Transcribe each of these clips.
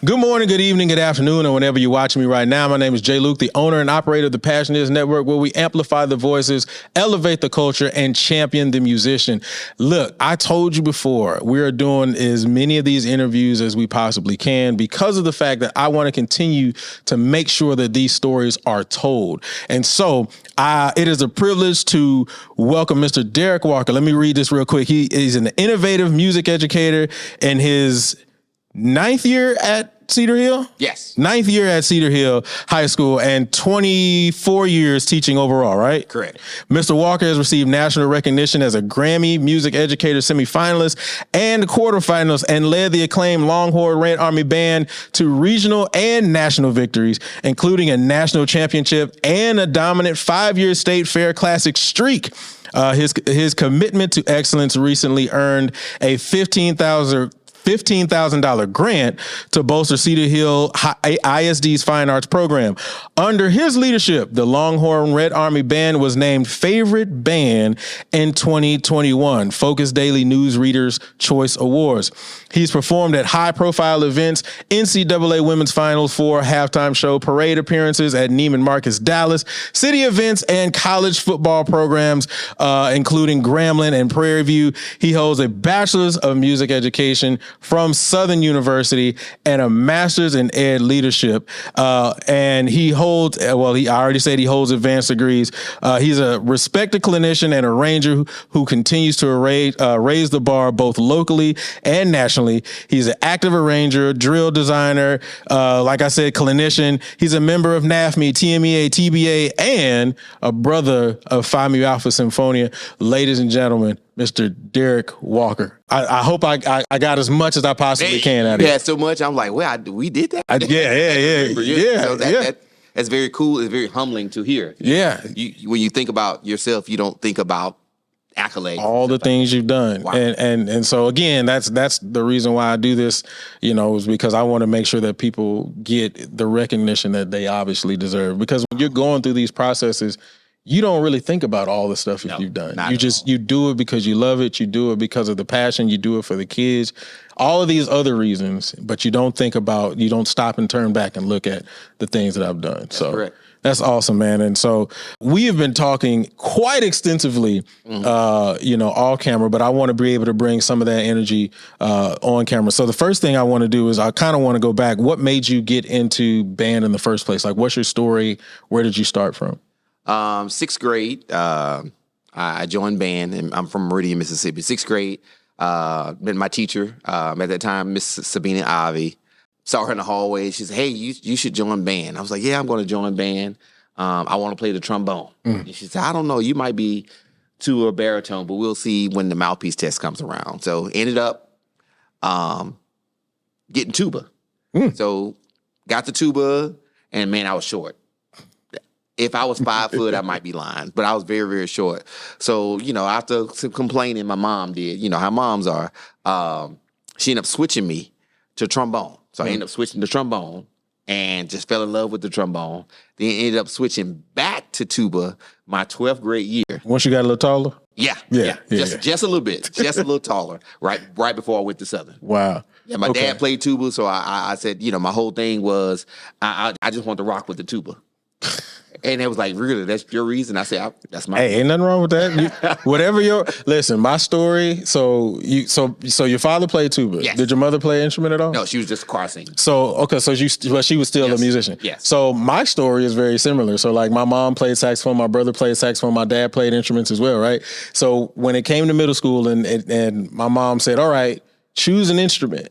Good morning, good evening, good afternoon, or whenever you're watching me right now. My name is Jay Luke, the owner and operator of the Passion Is Network, where we amplify the voices, elevate the culture, and champion the musician. Look, I told you before, we are doing as many of these interviews as we possibly can because of the fact that I want to continue to make sure that these stories are told. And so it is a privilege to welcome Mr. Derrick Walker. Let me read this real quick. He is an innovative music educator in his ninth year at Cedar Hill? Yes. Ninth year at Cedar Hill High School and 24 years teaching overall, right? Correct. Mr. Walker has received national recognition as a Grammy Music Educator semifinalist and quarterfinalist and led the acclaimed Longhorn Red Army Band to regional and national victories, including a national championship and a dominant 5-year state fair classic streak. His commitment to excellence recently earned a $15,000 grant to bolster Cedar Hill ISD's Fine Arts program. Under his leadership, the Longhorn Red Army Band was named Favorite Band in 2021 Focus Daily News Readers' Choice Awards. He's performed at high-profile events, NCAA Women's Finals Four halftime show, parade appearances at Neiman Marcus Dallas, city events, and college football programs, including Grambling and Prairie View. He holds a Bachelor's of Music Education from Southern University and a master's in ed leadership. And he holds, I already said he holds advanced degrees. He's a respected clinician and arranger who continues to raise the bar both locally and nationally. He's an active arranger, drill designer, like I said, clinician. He's a member of NAFME, TMEA, TBA, and a brother of Phi Mu Alpha Symphonia. Ladies and gentlemen, Mr. Derrick Walker. I hope I got as much as I possibly can out of it. Yeah, so much. I'm like, well, we did that. Yeah. So that's very cool. It's very humbling to hear. Yeah. When you think about yourself, you don't think about accolades. All the things you've done. Wow. And so again, that's the reason why I do this, is because I want to make sure that people get the recognition that they obviously deserve. Because when you're going through these processes, you don't really think about all the stuff that you've done. You do it because you love it. You do it because of the passion. You do it for the kids, all of these other reasons, but you don't stop and turn back and look at the things that I've done. That's correct. That's awesome, man. And so we have been talking quite extensively, off camera, but I want to be able to bring some of that energy on camera. So the first thing I want to do is I kind of want to go back. What made you get into band in the first place? Like, what's your story? Where did you start from? Sixth grade, I joined band, and I'm from Meridian, Mississippi. Sixth grade, met my teacher at that time, Miss Sabina Ivy. Saw her in the hallway. She said, "Hey, you should join band." I was like, "Yeah, I'm going to join band. I want to play the trombone." And she said, "I don't know. You might be to a baritone, but we'll see when the mouthpiece test comes around." So ended up getting tuba. So got the tuba, and man, I was short. If I was 5 foot, I might be lying, but I was very, very short. So, after some complaining, my mom did, how moms are, she ended up switching me to trombone. So I ended up switching to trombone and just fell in love with the trombone. Then ended up switching back to tuba my 12th grade year. Once you got a little taller? Yeah. Just a little bit, just a little taller, right before I went to Southern. Wow. Yeah, my dad played tuba, so I said, my whole thing was I just want to rock with the tuba. And it was like, really, that's your reason? I said, that's my Hey, ain't nothing wrong with that. Listen, my story, so your father played tuba. Yes. Did your mother play an instrument at all? No, she was just a choir singer. So she was still a musician. Yes. So my story is very similar. So like my mom played saxophone, my brother played saxophone, my dad played instruments as well, right? So when it came to middle school and my mom said, all right, choose an instrument.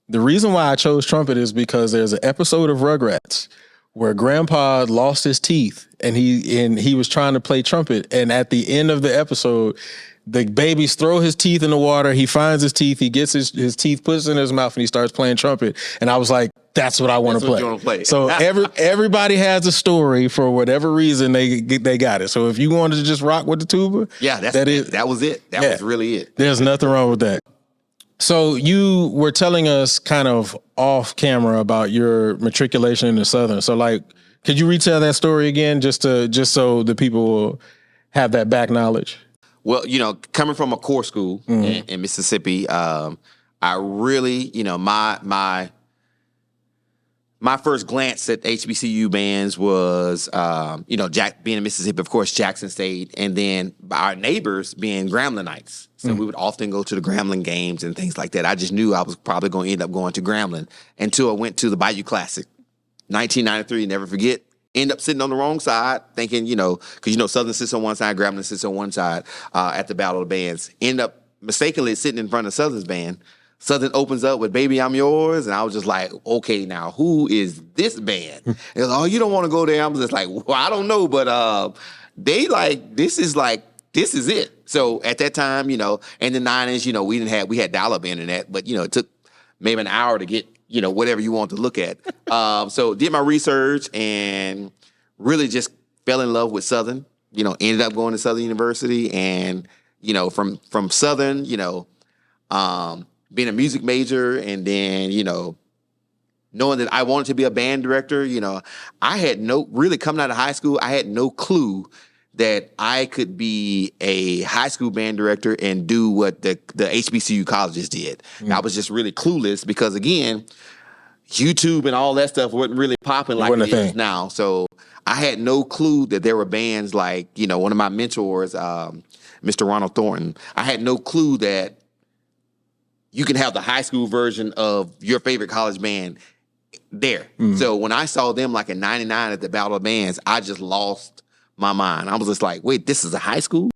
The reason why I chose trumpet is because there's an episode of Rugrats where Grandpa lost his teeth and he was trying to play trumpet. And at the end of the episode, the babies throw his teeth in the water. He finds his teeth. He gets his teeth, puts it in his mouth, and he starts playing trumpet. And I was like, that's what I want to play. So everybody has a story for whatever reason they got it. So if you wanted to just rock with the tuba, that was it. That was really it. There's nothing wrong with that. So you were telling us kind of off camera about your matriculation into Southern. So like, could you retell that story again just so the people will have that back knowledge? Well, coming from a core school in Mississippi, I really, my my first glance at HBCU bands was, Jack being in Mississippi, of course, Jackson State, and then our neighbors being Grambling-ites. So we would often go to the Grambling games and things like that. I just knew I was probably going to end up going to Grambling until I went to the Bayou Classic, 1993. Never forget. End up sitting on the wrong side, thinking, because Southern sits on one side, Grambling sits on one side at the Battle of the Bands. End up mistakenly sitting in front of Southern's band. Southern opens up with "Baby, I'm Yours," and I was just like, okay, now who is this band? And it was, oh, you don't want to go there. I'm just like, well, I don't know, but this is it. So at that time, in the 90s, we had dial-up internet, but it took maybe an hour to get whatever you want to look at. So did my research and really just fell in love with Southern. Ended up going to Southern University, and from Southern, being a music major, and then, knowing that I wanted to be a band director, I had coming out of high school, I had no clue that I could be a high school band director and do what the HBCU colleges did. I was just really clueless because, again, YouTube and all that stuff wasn't really popping like it is now. So I had no clue that there were bands like, one of my mentors, Mr. Ronald Thornton. I had no clue that you can have the high school version of your favorite college band there. So when I saw them like in 99 at the Battle of Bands, I just lost my mind. I was just like, wait, this is a high school?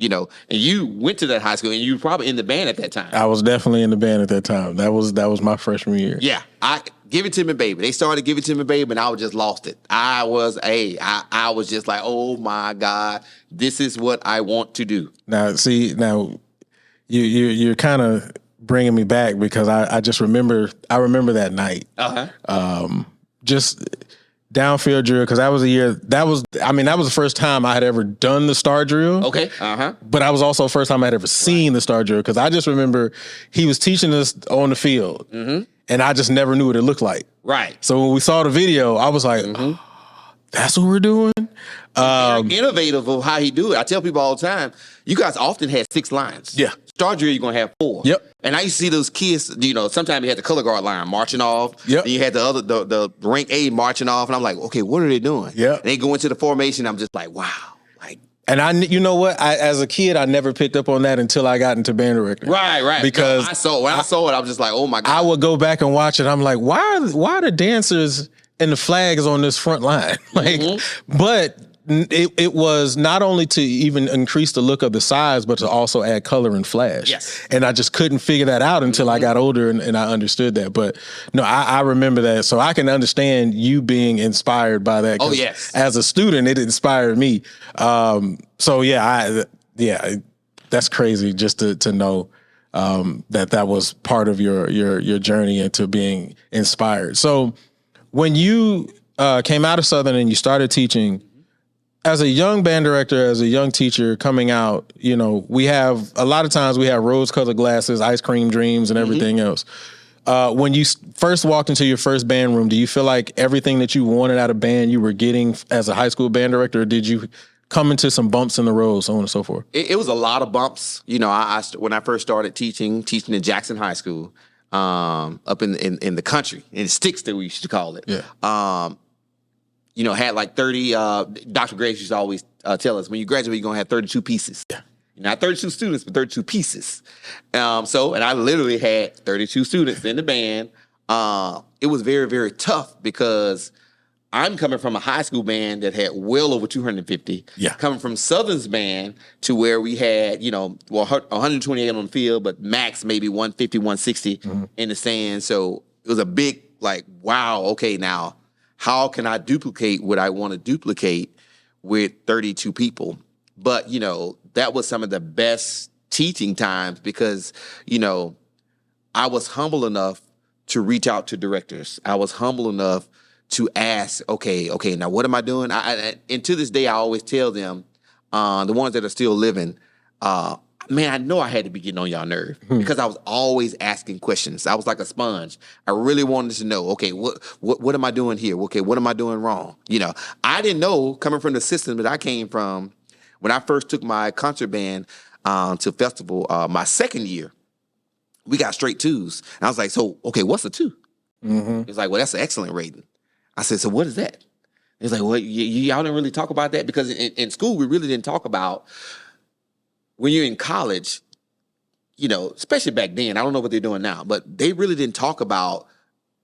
And you went to that high school and you were probably in the band at that time. I was definitely in the band at that time. That was my freshman year. Yeah. Give It To Me, Baby. They started Give It To Me, Baby, and I was just lost it. I was just like, oh my God, this is what I want to do. Now, you're kind of bringing me back because I remember that night. Just downfield drill, because that was the first time I had ever done the star drill. Okay. But I was also the first time I had ever seen the star drill, because I just remember he was teaching us on the field, and I just never knew what it looked like. Right. So when we saw the video, I was like, oh, that's what we're doing? Very innovative of how he do it. I tell people all the time, you guys often had 6 lines. Yeah. Star drill, you're going to have 4. Yep. And I used to see those kids, sometimes you had the color guard line marching off. Yep. Then you had the rank A marching off. And I'm like, okay, what are they doing? Yep. And they go into the formation. I'm just like, wow. And as a kid, I never picked up on that until I got into band directing. Right. Because when I saw it, I was just like, oh my God. I would go back and watch it. I'm like, why are the dancers and the flags on this front line? But it was not only to even increase the look of the size, but to also add color and flash. Yes. And I just couldn't figure that out until I got older and I understood that. But no, I remember that. So I can understand you being inspired by that. Oh, yes. As a student, it inspired me. That's crazy just to know that was part of your journey into being inspired. So when you came out of Southern and you started teaching, as a young band director, as a young teacher coming out, we have rose-colored glasses, ice cream dreams, and everything else. When you first walked into your first band room, do you feel like everything that you wanted out of band you were getting as a high school band director, or did you come into some bumps in the road, so on and so forth? It was a lot of bumps. When I first started teaching in Jackson High School, up in the country, in Sticks that we used to call it. Yeah. Had like 30, Dr. Graves used to always tell us, when you graduate, you're going to have 32 pieces. Yeah. Not 32 students, but 32 pieces. And I literally had 32 students in the band. It was very, very tough because I'm coming from a high school band that had well over 250. Yeah. Coming from Southern's band to where we had, 128 on the field, but max maybe 150, 160 in the stands. So it was a big, wow, okay, now, how can I duplicate what I want to duplicate with 32 people? But, that was some of the best teaching times because, I was humble enough to reach out to directors. I was humble enough to ask, okay, now what am I doing? And to this day, I always tell them, the ones that are still living, man, I know I had to be getting on y'all nerve because I was always asking questions. I was like a sponge. I really wanted to know, okay, what am I doing here? Okay, what am I doing wrong? I didn't know, coming from the system that I came from, when I first took my concert band to festival, my second year, we got straight 2s. And I was like, so, okay, what's a 2? He's like, well, that's an excellent rating. I said, so what is that? He's like, well, y'all didn't really talk about that because in school, we really didn't talk about when you're in college, especially back then. I don't know what they're doing now, but they really didn't talk about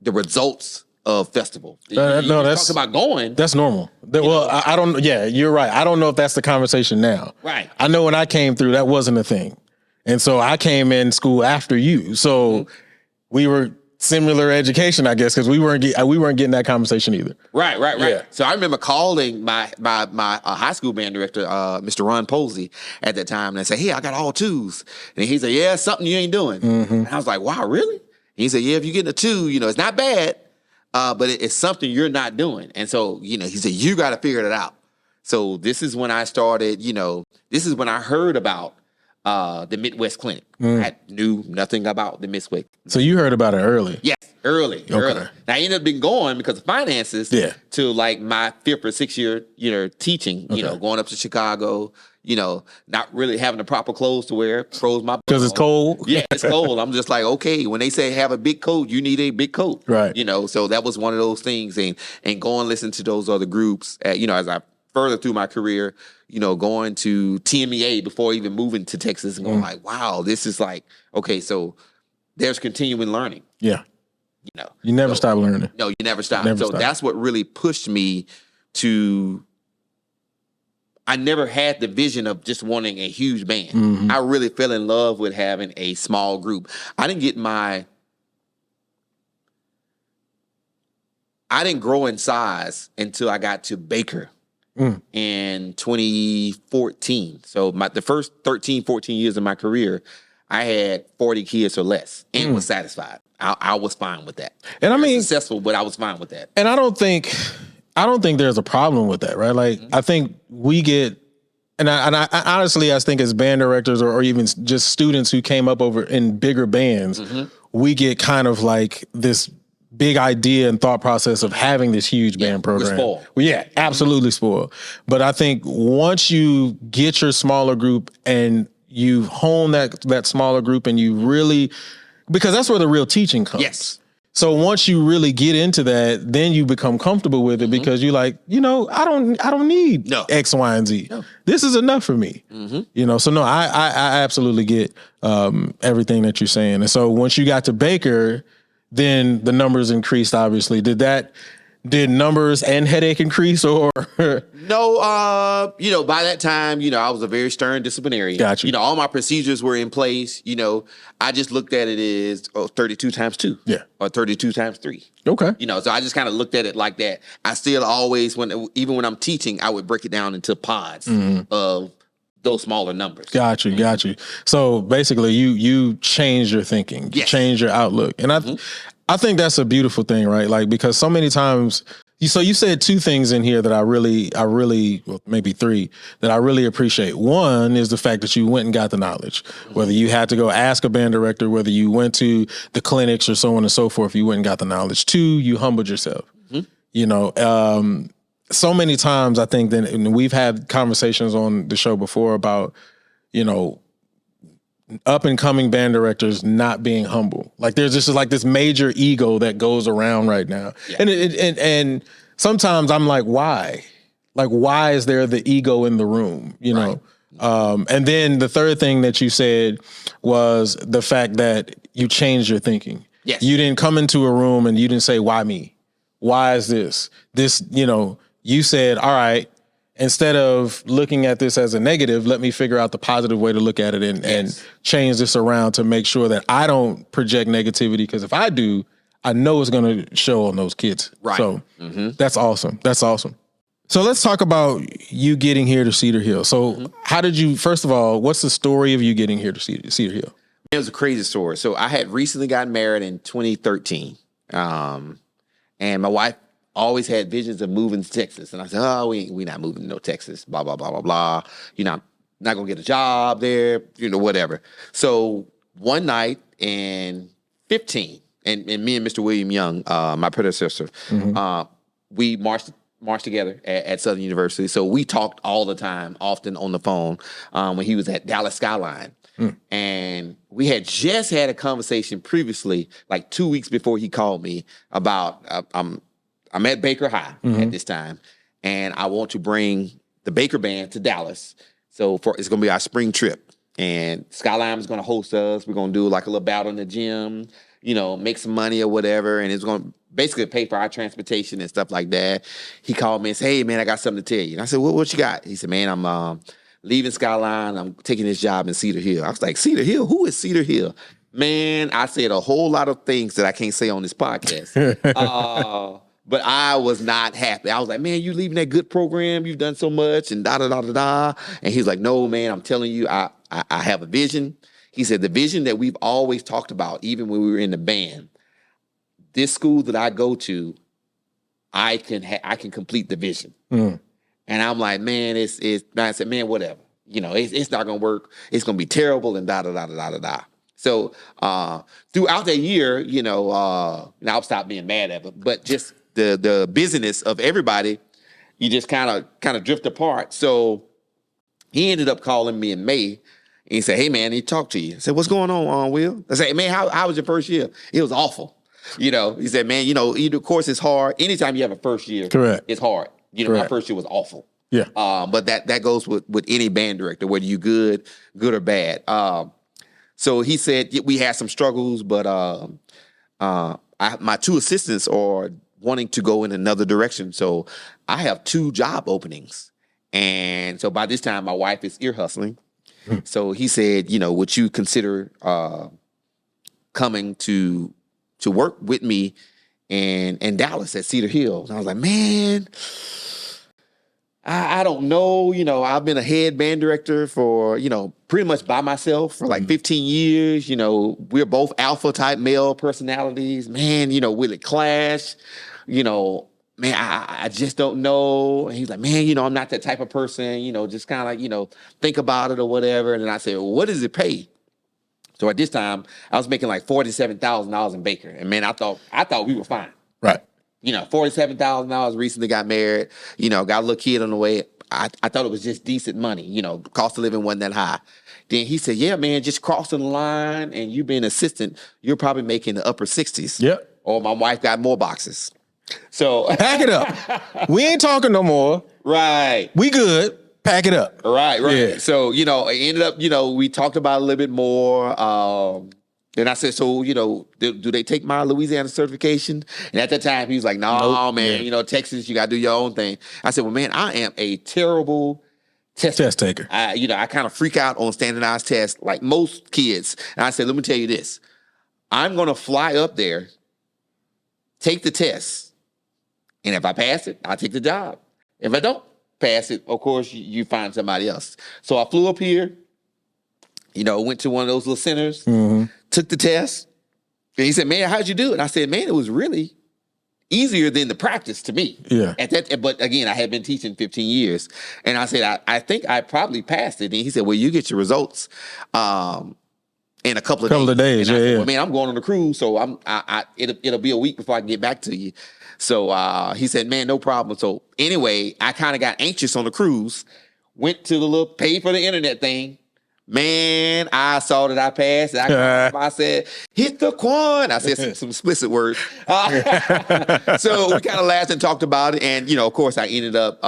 the results of festival. No, that's talk about going. That's normal. I don't. Yeah, you're right. I don't know if that's the conversation now. Right. I know when I came through, that wasn't a thing, and so I came in school after you. So we were similar education, I guess, because we weren't getting that conversation either. Right. Yeah. So I remember calling my high school band director, Mr. Ron Posey, at that time, and I said, "Hey, I got all 2s," and he said, "Yeah, something you ain't doing." And I was like, "Wow, really?" And he said, "Yeah, if you're getting a 2, it's not bad." But it's something you're not doing. And so, he said, you got to figure it out. So this is when I started, this is when I heard about the Midwest Clinic. I knew nothing about the Midwest. So you heard about it early? Yes, early. Okay. Now, I ended up being going because of finances to like my 5th or 6th year, teaching, going up to Chicago, not really having the proper clothes to wear, froze my because it's cold. Yeah, it's cold. I'm just like, okay, when they say have a big coat, you need a big coat. Right. So that was one of those things. And go and listen to those other groups, as I further through my career, going to TMEA before even moving to Texas and going like, wow, this is like, okay, so there's continuing learning. Yeah. You never stop learning. No, you never stop. Never so stop. That's what really pushed me to, I never had the vision of just wanting a huge band. I really fell in love with having a small group. I didn't grow in size until I got to Baker in 2014. So the first 13, 14 years of my career, I had 40 kids or less and was satisfied. I was fine with that. And I mean, successful, but I was fine with that. And I don't think there's a problem with that, right? Like, I think we get, and I honestly, I think as band directors or even just students who came up over in bigger bands, we get kind of like this big idea and thought process of having this huge band program. We're spoiled. Well, yeah, absolutely spoiled. But I think once you get your smaller group and you hone that smaller group and you really, because that's where the real teaching comes. Yes. So once you really get into that, then you become comfortable with it because you're like, I don't need X, Y, and Z. No. This is enough for me. So no, I absolutely get everything that you're saying. And so once you got to Baker, then the numbers increased, obviously. Did numbers and headache increase or? No, by that time, I was a very stern disciplinarian. Got you. All my procedures were in place. I just looked at it as 32 times 2. Yeah. Or 32 times 3. Okay. So I just kind of looked at it like that. I still always, even when I'm teaching, I would break it down into pods of those smaller numbers. Got you. So basically you changed your thinking. You changed your outlook. And I think that's a beautiful thing, right? Like, because so many times, so you said 2 things in here that I really, well, maybe 3 that I really appreciate. One is the fact that you went and got the knowledge, whether you had to go ask a band director, whether you went to the clinics or so on and so forth, you went and got the knowledge. 2, you humbled yourself. So many times I think that, and we've had conversations on the show before about, up and coming band directors not being humble. Like, there's just like this major ego that goes around right now. Yeah. And sometimes I'm like, why? Like, why is there the ego in the room? Right. And then the third thing that you said was the fact that you changed your thinking. Yes. You didn't come into a room and you didn't say, why me? Why is this? You said, all right, instead of looking at this as a negative, let me figure out the positive way to look at it and change this around to make sure that I don't project negativity. Because if I do, I know it's going to show on those kids. Right. So that's awesome. That's awesome. So let's talk about you getting here to Cedar Hill. So how did you, first of all, what's the story of you getting here to Cedar Hill? It was a crazy story. So I had recently gotten married in 2013. And my wife always had visions of moving to Texas. And I said, we not moving to no Texas, blah, blah, blah, blah, blah. Not going to get a job there, whatever. So one night in 15, and me and Mr. William Young, my predecessor, we marched together at Southern University. So we talked all the time, often on the phone, when he was at Dallas Skyline. And we had just had a conversation previously, like 2 weeks before he called me about I'm at Baker High at this time, and I want to bring the Baker Band to Dallas. So it's going to be our spring trip, and Skyline is going to host us. We're going to do like a little battle in the gym, make some money or whatever, and it's going to basically pay for our transportation and stuff like that. He called me and said, "Hey, man, I got something to tell you." And I said, what you got? He said, "Man, I'm leaving Skyline. I'm taking this job in Cedar Hill." I was like, "Cedar Hill? Who is Cedar Hill?" Man, I said a whole lot of things that I can't say on this podcast. But I was not happy. I was like, "Man, you leaving that good program? You've done so much and da-da-da-da-da." And he's like, "No, man, I'm telling you, I have a vision." He said, "The vision that we've always talked about, even when we were in the band, this school that I go to, I can complete the vision." And I'm like, "Man, I said, man, whatever. It's not going to work. It's going to be terrible and da-da-da-da-da-da-da." So throughout that year, I'll stop being mad at him, but just the business of everybody, you just kind of drift apart. So he ended up calling me in May, and he said, "Hey, man, I need to talk to you." I said, "What's going on, Will?" I said, "Man, how was your first year?" It was awful. He said, "Man, either course it's hard. Anytime you have a first year, correct, it's hard. My first year was awful." Yeah. But that goes with any band director, whether you good or bad. So he said we had some struggles, but my two assistants are wanting to go in another direction. So I have 2 job openings. And so by this time, my wife is ear hustling. So he said, "Would you consider coming to work with me in Dallas at Cedar Hill?" And I was like, "Man, I don't know. I've been a head band director for, pretty much by myself for like 15 years. We're both alpha type male personalities. Man, will it clash? Man, I just don't know." And he's like, "Man, I'm not that type of person, just kind of like, think about it or whatever." And then I said, "Well, what does it pay?" So at this time, I was making like $47,000 in Baker. And man, I thought we were fine. Right. $47,000, recently got married, got a little kid on the way. I thought it was just decent money, cost of living wasn't that high. Then he said, "Yeah, man, just crossing the line and you being assistant, you're probably making the upper 60s. Yep. Or my wife got more boxes." So pack it up. We ain't talking no more. Right. We good. Pack it up. Right. Yeah. So, it ended up, we talked about it a little bit more. Then I said, "So, do they take my Louisiana certification?" And at that time, he was like, "No, nope, man, Texas, you got to do your own thing." I said, "Well, man, I am a terrible test taker. I kind of freak out on standardized tests like most kids." And I said, "Let me tell you this. I'm going to fly up there, take the test. And if I pass it, I'll take the job. If I don't pass it, of course, you find somebody else." So I flew up here, went to one of those little centers, took the test. And he said, "Man, how'd you do it?" And I said, "Man, it was really easier than the practice to me." Yeah. But again, I had been teaching 15 years. And I said, I think I probably passed it. And he said, "Well, you get your results in a couple of days. And I yeah, said, yeah. "Well, man, I'm going on the cruise, so it'll be a week before I can get back to you." So he said, "Man, no problem." So anyway, I kind of got anxious on the cruise, went to the little pay for the internet thing. Man, I saw that I passed. I said, "Hit the quan." I said some explicit words. So we kind of laughed and talked about it. And, of course, I ended up...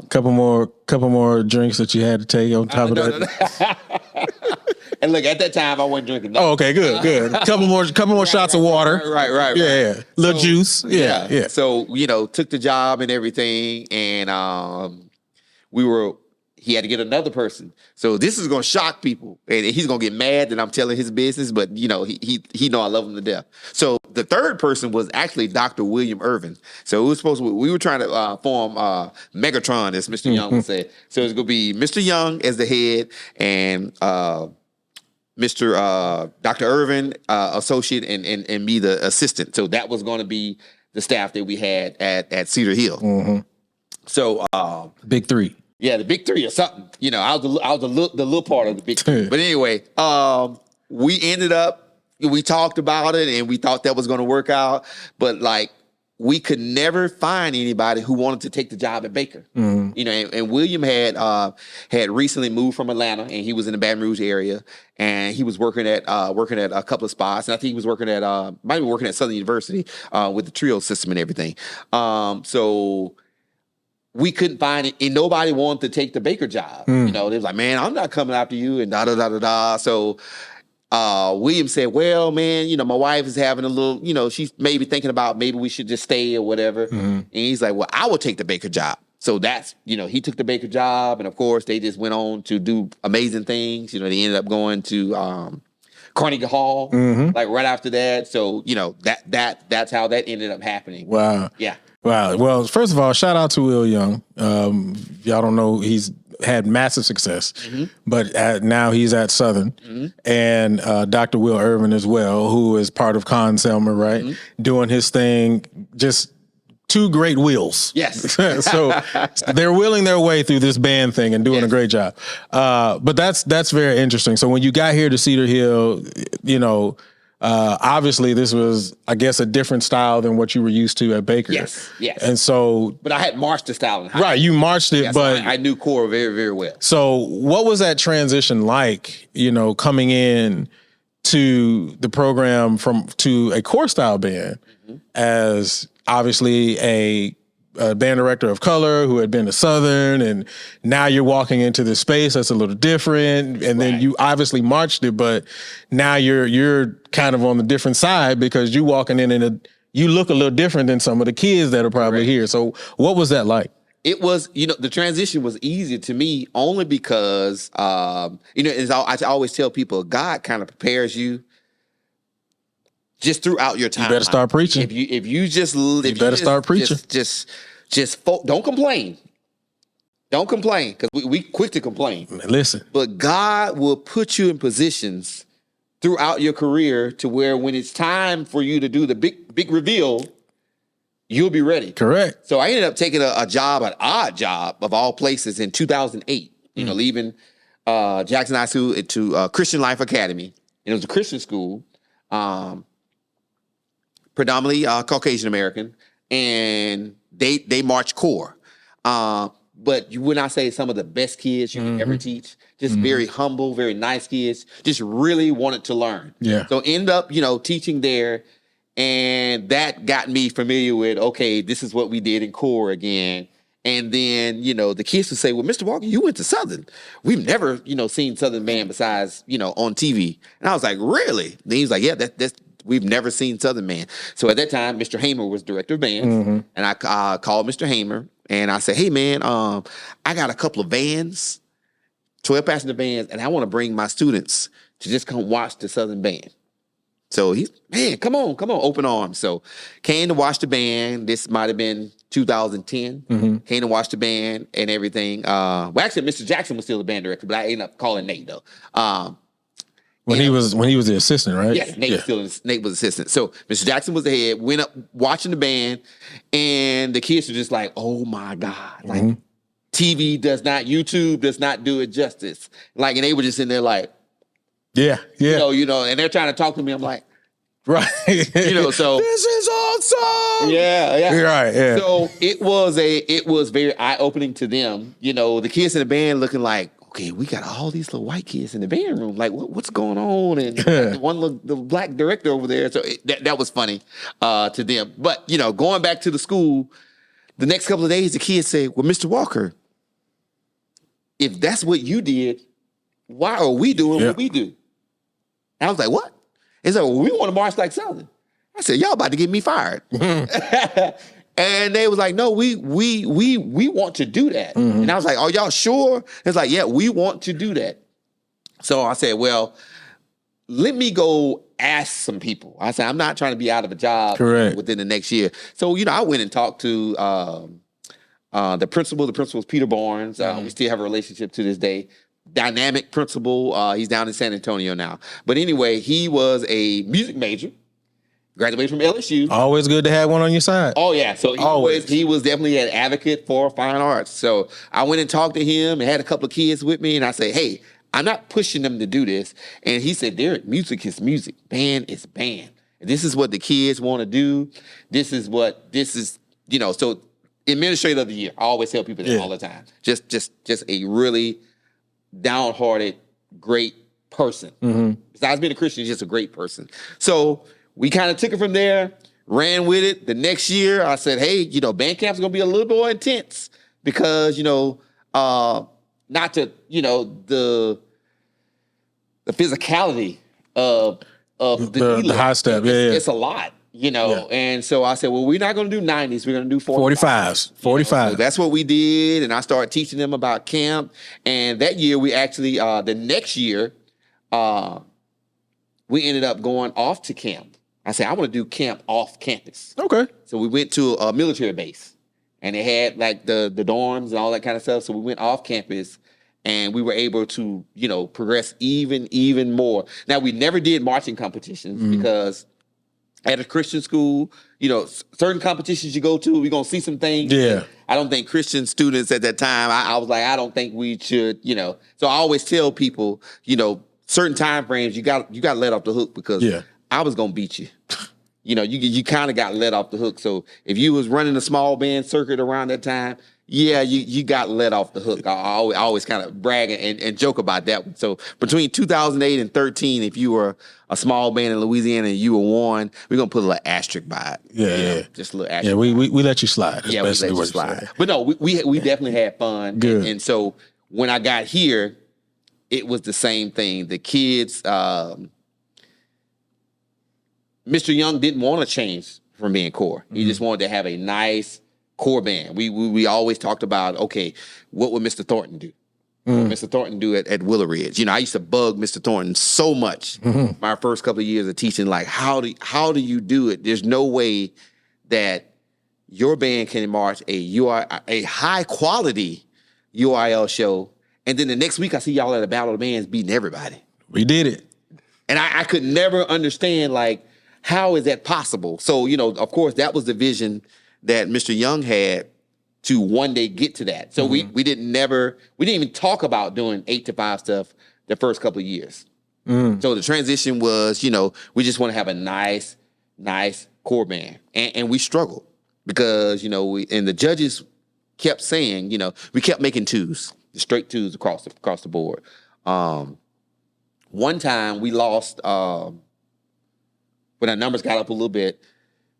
couple more drinks that you had to take on top of that. No. And look, at that time, I wasn't drinking nothing. Oh, okay, good. Couple more shots of water. Right. Yeah. Little juice. Yeah. So, took the job and everything. And he had to get another person. So this is going to shock people. And he's going to get mad that I'm telling his business. But, he know I love him to death. So the third person was actually Dr. William Irvin. So we were trying to form Megatron, as Mr. Young would say. So it's going to be Mr. Young as the head and Mr. Dr. Irvin, associate, and me, the assistant. So that was going to be the staff that we had at Cedar Hill. Mm-hmm. So big 3. Yeah, the big 3 or something. I was the little part of the big 3. But anyway, we talked about it and we thought that was going to work out. But like we could never find anybody who wanted to take the job at Baker. You know, and William had recently moved from Atlanta, and he was in the Baton Rouge area, and he was working at a couple of spots, and I think he was working at might be working at Southern University with the trio system and everything. So we couldn't find it, and nobody wanted to take the Baker job. You know, they was like, man, I'm not coming after you, and da da da da da. So William said, well, man, you know, my wife is having a little, you know, she's maybe thinking about maybe we should just stay or whatever. And he's like, well, I will take the Baker job. So that's, you know, he took the Baker job. And of course, they just went on to do amazing things. You know, they ended up going to Carnegie Hall, like right after that. So, you know, that's how that ended up happening. Wow. Yeah. Wow. Well, first of all, shout out to Will Young. Y'all don't know, he's had massive success, but now he's at Southern, and Dr. Will Irvin as well, who is part of Con Selma, right? Doing his thing, just two great wheels. Yes. So they're wheeling their way through this band thing and doing a great job. But that's very interesting. So when you got here to Cedar Hill, you know, obviously this was, I guess, a different style than what you were used to at Baker. Yes. And so, but I had marched the style in high. Right, you marched it, but I knew core very, very well. So what was that transition like, you know, coming in to the program to a core style band as obviously a band director of color who had been to Southern, and now you're walking into this space that's a little different, and then you obviously marched it, but now you're kind of on the different side because you walking in you look a little different than some of the kids that are probably here. So what was that like? It was, you know, the transition was easy to me only because, you know, I always tell people, God kind of prepares you just throughout your time. You better start preaching. If you start preaching. Don't complain. Don't complain, because we quick to complain. Listen. But God will put you in positions throughout your career to where when it's time for you to do the big reveal, you'll be ready. Correct. So I ended up taking a job, an odd job of all places, in 2008. You know, leaving Jackson High School to Christian Life Academy. And it was a Christian school, predominantly Caucasian American, and they march core. But you would not say some of the best kids you could ever teach. Just very humble, very nice kids. Just really wanted to learn. Yeah. So end up, you know, teaching there. And that got me familiar with, okay, this is what we did in core again. And then, you know, the kids would say, well, Mr. Walker, you went to Southern. We've never, you know, seen Southern band besides, you know, on TV. And I was like, really? Then he's like, yeah, that's we've never seen Southern band. So at that time, Mr. Hamer was director of bands. And I called Mr. Hamer and I said, hey, man, I got a couple of vans, 12 passenger vans, and I want to bring my students to just come watch the Southern band. So he's, man, come on, open arms. So came to watch the band. This might have been 2010. Came to watch the band and everything. Well, actually, Mr. Jackson was still the band director, but I ended up calling Nate though. When he was the assistant, right? Yes, Nate was assistant. So Mr. Jackson was the head. Went up watching the band, and the kids were just like, "Oh my God!" Like YouTube does not do it justice. Like, and they were just in there like, yeah. You know, and they're trying to talk to me. I'm like, right. You know, so this is awesome. Yeah. Right. Yeah. So it was very eye-opening to them. You know, the kids in the band looking like, okay, we got all these little white kids in the band room. Like, what's going on? And the black director over there. So that was funny to them. But, you know, going back to the school, the next couple of days, the kids say, well, Mr. Walker, if that's what you did, why are we doing what we do? And I was like, what? They said, well, we want to march like Southern. I said, y'all about to get me fired. And they was like, no, we want to do that. And I was like, are y'all sure? It's like, yeah, we want to do that. So I said, well, let me go ask some people. I said, I'm not trying to be out of a job within the next year. So, you know, I went and talked to the principal. The principal is Peter Barnes. We still have a relationship to this day. Dynamic principal. He's down in San Antonio now. But anyway, he was a music major. Graduated from LSU. Always good to have one on your side. Oh, yeah. So he was definitely an advocate for fine arts. So I went and talked to him and had a couple of kids with me. And I said, hey, I'm not pushing them to do this. And he said, Derrick, music is music. Band is band. This is what the kids want to do. This is, so administrator of the year. I always tell people that all the time. Just a really downhearted, great person. Besides being a Christian, he's just a great person. So we kind of took it from there, ran with it. The next year, I said, hey, band camp's going to be a little more intense because, not to, the physicality of the high step. It's a lot, And so I said, well, we're not going to do 90s. We're going to do 45s. 45. So that's what we did. And I started teaching them about camp. And that year, we actually, the next year, we ended up going off to camp. I said, I want to do camp off campus. Okay. So we went to a military base. And they had like the dorms and all that kind of stuff. So we went off campus and we were able to, progress even more. Now, we never did marching competitions because at a Christian school, certain competitions you go to, we're going to see some things. Yeah. I don't think Christian students at that time, I was like, I don't think we should, So I always tell people, certain time frames, you got to let off the hook because I was going to beat you. You kind of got let off the hook. So if you was running a small band circuit around that time, you got let off the hook. I always kind of brag and joke about that one. So between 2008 and 13, if you were a small band in Louisiana and you were one, we're going to put a little asterisk by it. Yeah. Just a little asterisk. Yeah, we let you slide. Yeah, we let you slide. But no, we definitely had fun. Good. And so when I got here, it was the same thing. The kids... Mr. Young didn't want to change from being core. He just wanted to have a nice core band. We always talked about, okay, what would Mr. Thornton do? What would Mr. Thornton do at Willow Ridge? I used to bug Mr. Thornton so much my first couple of years of teaching, like, how do you do it? There's no way that your band can march a high quality UIL show, and then the next week I see y'all at a Battle of the Bands beating everybody. We did it. And I could never understand, like, how is that possible? So, of course, that was the vision that Mr. Young had to one day get to that. So we didn't even talk about doing 8 to 5 stuff the first couple of years. So the transition was, we just want to have a nice core band. And we struggled because, and the judges kept saying, we kept making twos, the straight twos across the board. One time we lost, when our numbers got up a little bit,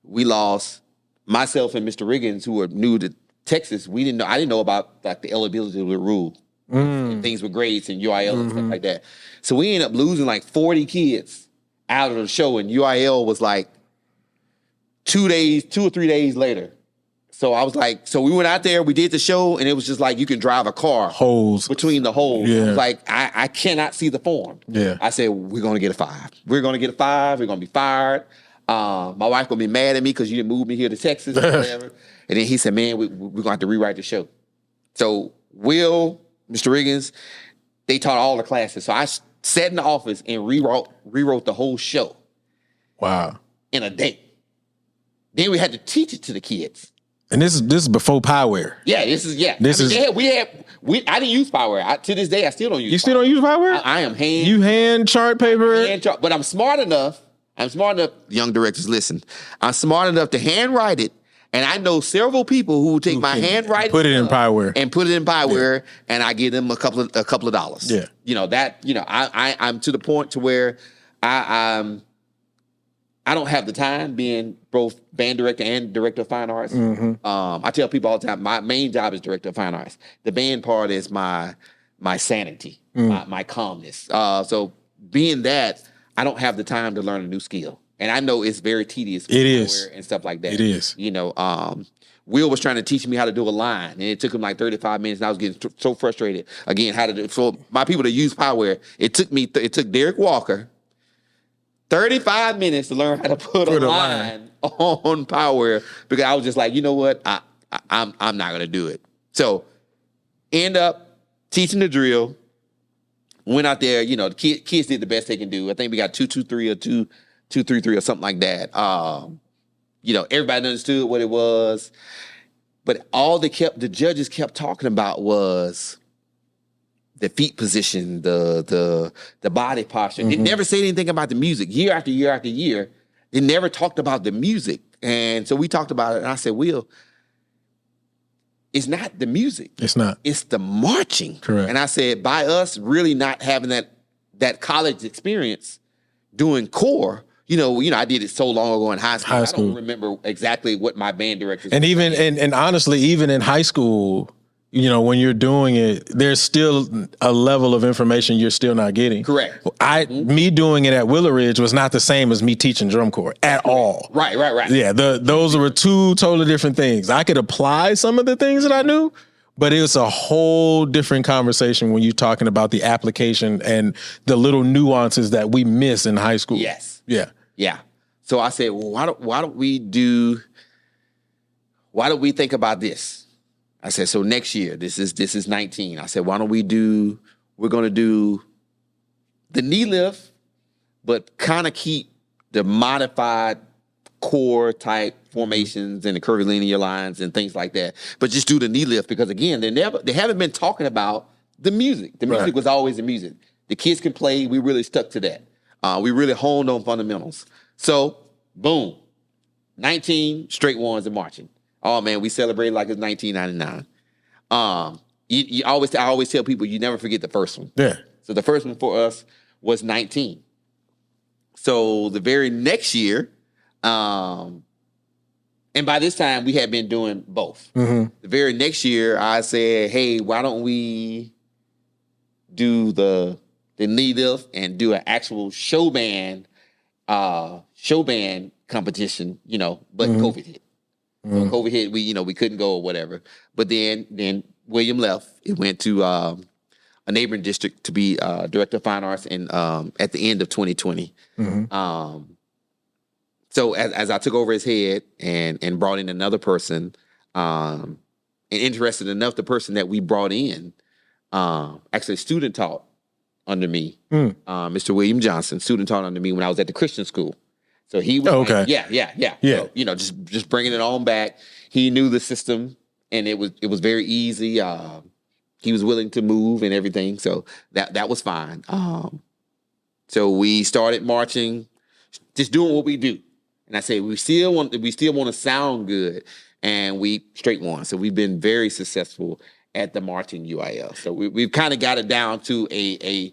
we lost myself and Mr. Riggins, who were new to Texas. I didn't know about like the eligibility rule, things with grades and UIL and stuff like that. So we ended up losing like 40 kids out of the show, and UIL was like 2 or 3 days later. So I was like, so we went out there, we did the show, and it was just like you can drive a car holes between the holes. Yeah. I was like, I cannot see the form. Yeah. I said, we're going to get a 5. We're going to get a 5. We're going to be fired. My wife going to be mad at me because you didn't move me here to Texas or whatever. And then he said, man, we're going to have to rewrite the show. So Will, Mr. Riggins, they taught all the classes. So I sat in the office and rewrote the whole show. Wow. In a day. Then we had to teach it to the kids. And this is before Powerware. Yeah, I didn't use Powerware. To this day, I still don't use. You still don't use Powerware? I am hand chart paper. But I'm smart enough. Young directors, listen. I'm smart enough to handwrite it, and I know several people who will take my handwriting, put it in Powerware, and I give them a couple of dollars. Yeah, I'm to the point to where I don't have the time being both band director and director of fine arts. I tell people all the time, my main job is director of fine arts. The band part is my sanity, my calmness. So being that, I don't have the time to learn a new skill. And I know it's very tedious. It is. And stuff like that. It is. Will was trying to teach me how to do a line, and it took him like 35 minutes, and I was getting so frustrated. Again, how to do it. So my people that use Powerware, it took Derrick Walker 35 minutes to learn how to put a line on Powerware, because I was just like, you know what? I'm not going to do it. So end up teaching the drill. Went out there, the kids did the best they can do. I think we got 2-2-3 or 2-2-3-3 or something like that. Everybody understood what it was. But all the judges kept talking about was the feet position, the body posture. They never said anything about the music. Year after year after year, They never talked about the music. And so we talked about it, and I said, Will, it's not the music. It's not. It's the marching. Correct. And I said, by us really not having that college experience doing core, I did it so long ago in high school. I don't remember exactly what my band director. And even and honestly, even in high school, when you're doing it, there's still a level of information you're still not getting. Correct. Me doing it at Willow Ridge was not the same as me teaching drum corps at all. Right. Yeah, those were two totally different things. I could apply some of the things that I knew, but it was a whole different conversation when you're talking about the application and the little nuances that we miss in high school. Yes. Yeah. So I said, well, why don't we think about this? I said, so next year, this is 19. I said, we're going to do the knee lift, but kind of keep the modified core type formations and the curvilinear lines and things like that. But just do the knee lift because again, they haven't been talking about the music. The music was always the music. The kids can play. We really stuck to that. We really honed on fundamentals. So, boom, 19 straight ones in marching. Oh man, we celebrated like it's 1999. I always tell people you never forget the first one. Yeah. So the first one for us was 19. So the very next year, and by this time we had been doing both. Mm-hmm. The very next year, I said, "Hey, why don't we do the knee lift and do an actual show band competition?" But COVID hit. So COVID hit, we couldn't go or whatever. But then William left. It went to a neighboring district to be director of fine arts and at the end of 2020. Mm-hmm. So as I took over his head and brought in another person, and interested enough, the person that we brought in actually student taught under me, Mr. William Johnson, student taught under me when I was at the Christian school. So he was yeah. So, just bringing it on back. He knew the system, and it was very easy. He was willing to move and everything, so that was fine. So we started marching, just doing what we do. And I say we still want to sound good, and we straight won. So we've been very successful at the marching UIL. So we've kind of got it down to a